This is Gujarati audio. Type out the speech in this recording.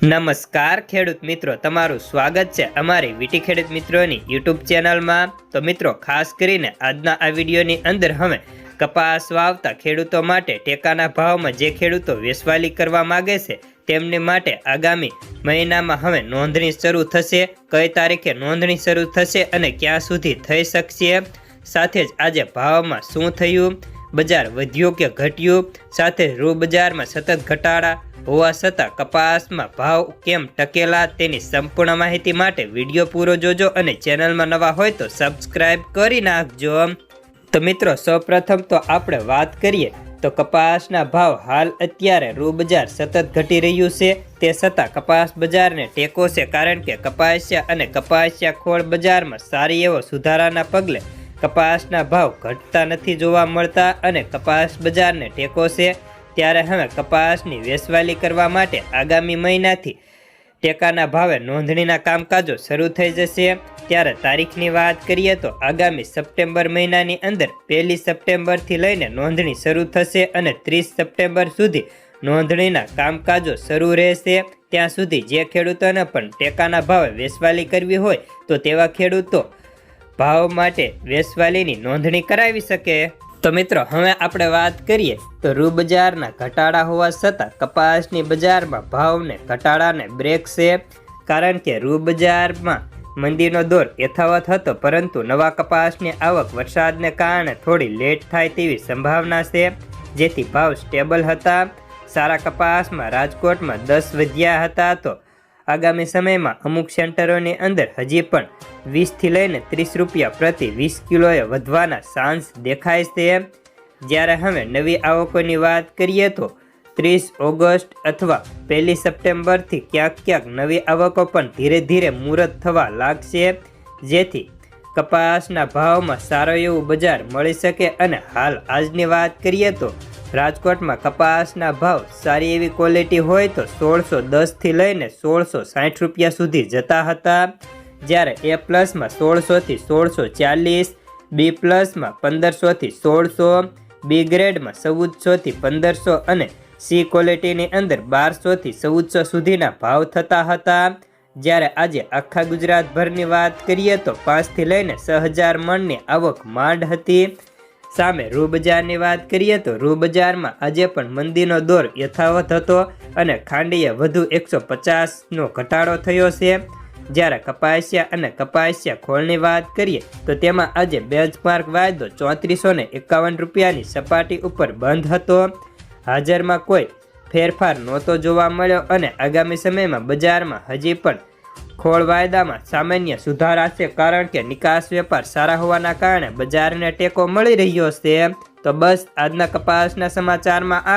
નમસ્કાર ખેડૂત મિત્રો, તમારું સ્વાગત છે અમારી વીટી ખેડૂત મિત્રોની યુટ્યુબ ચેનલમાં। તો મિત્રો, ખાસ કરીને આજના આ વિડીયોની અંદર હવે કપાસ વાવતા ખેડૂતો માટે ટેકાના ભાવમાં જે ખેડૂતો વેચવાલી કરવા માગે છે તેમને માટે આગામી મહિનામાં હવે નોંધણી શરૂ થશે, કઈ તારીખે નોંધણી શરૂ થશે અને ક્યાં સુધી થઈ શકશે, સાથે જ આજે ભાવમાં શું થયું, બજાર વધ્યું કે ઘટ્યું, સાથે રૂ બજારમાં સતત ઘટાડા હોવા છતાં કપાસમાં ભાવ કેમ ટકેલા તેની સંપૂર્ણ માહિતી માટે વિડીયો પૂરો જોજો અને ચેનલમાં નવા હોય તો સબસ્ક્રાઇબ કરી નાખજો। તો મિત્રો, સૌપ્રથમ તો આપણે વાત કરીએ તો કપાસના ભાવ હાલ અત્યારે રૂ બજાર સતત ઘટી રહ્યું છે, તે છતાં કપાસ બજારને ટેકો છે, કારણ કે કપાસિયા અને કપાસિયા ખોળ બજારમાં સારી એવો સુધારાના પગલે કપાસના ભાવ ઘટતા નથી જોવા મળતા અને કપાસ બજારને ટેકો છે। ત્યારે હવે કપાસની વેચવાલી કરવા માટે આગામી મહિનાથી ટેકાના ભાવે નોંધણીના કામકાજો શરૂ થઈ જશે। ત્યારે તારીખની વાત કરીએ તો આગામી સપ્ટેમ્બર મહિનાની અંદર 1 સપ્ટેમ્બરથી લઈને નોંધણી શરૂ થશે અને 30 સપ્ટેમ્બર સુધી નોંધણીના કામકાજો શરૂ રહેશે। ત્યાં સુધી જે ખેડૂતોને પણ ટેકાના ભાવે વેચવાલી કરવી હોય તો તેવા ખેડૂતો ભાવ માટે વેચવાલીની નોંધણી કરાવી શકે। તો મિત્રો, હવે આપણે વાત કરીએ તો રૂ બજારના ઘટાડા હોવા છતાં કપાસની બજારમાં ભાવને ઘટાડાને બ્રેક છે, કારણ કે રૂ બજારમાં મંદીનો દોર યથાવત હતો, પરંતુ નવા કપાસની આવક વરસાદને કારણે થોડી લેટ થાય તેવી સંભાવના છે, જેથી ભાવ સ્ટેબલ હતા। સારા કપાસમાં રાજકોટમાં 10 વધ્યા હતા, તો આગામી સમયમાં અમુક સેન્ટરોની અંદર હજી પણ 20થી લઈને 30 રૂપિયા પ્રતિ 20 કિલોએ વધવાના ચાન્સ દેખાય છે। જ્યારે હવે નવી આવકોની વાત કરીએ તો 30 ઓગસ્ટ અથવા 1 સપ્ટેમ્બરથી ક્યાંક નવી આવકો પણ ધીરે ધીરે મુહૂર્ત થવા લાગશે, જેથી કપાસના ભાવમાં સારું એવું બજાર મળી શકે। અને હાલ આજની વાત કરીએ તો રાજકોટમાં કપાસના ભાવ સારી એવી ક્વોલિટી હોય તો 1610થી લઈને 1660 રૂપિયા સુધી જતા હતા, જ્યારે એ પ્લસમાં 1600થી 1640, બી પ્લસમાં 1500થી 1600, બી ગ્રેડમાં 1400થી 1500 અને સી ક્વોલિટીની અંદર 1200થી 1400 સુધીના ભાવ થતા હતા। જ્યારે આજે આખા ગુજરાતભરની વાત કરીએ તો 5થી લઈને 6000 મણની આવક માંડ હતી। સામે રૂ બજારની વાત કરીએ તો રૂ બજારમાં આજે પણ મંદીનો દોર યથાવત હતો અને ખાંડીએ વધુ 150નો ઘટાડો થયો છે। જ્યારે કપાસિયા અને કપાસિયા ખોળની વાત કરીએ તો તેમાં આજે બેન્ચમાર્ક વાયદો 3451 રૂપિયાની સપાટી ઉપર બંધ હતો। હાજરમાં કોઈ ફેરફાર નહોતો જોવા મળ્યો અને આગામી સમયમાં બજારમાં હજી પણ ખોળ વાયદામાં સામાન્ય સુધારા છે, કારણ કે નિકાસ વેપાર સારા હોવાના કારણે બજારને ટેકો મળી રહ્યો છે। તો બસ આજના કપાસના સમાચારમાં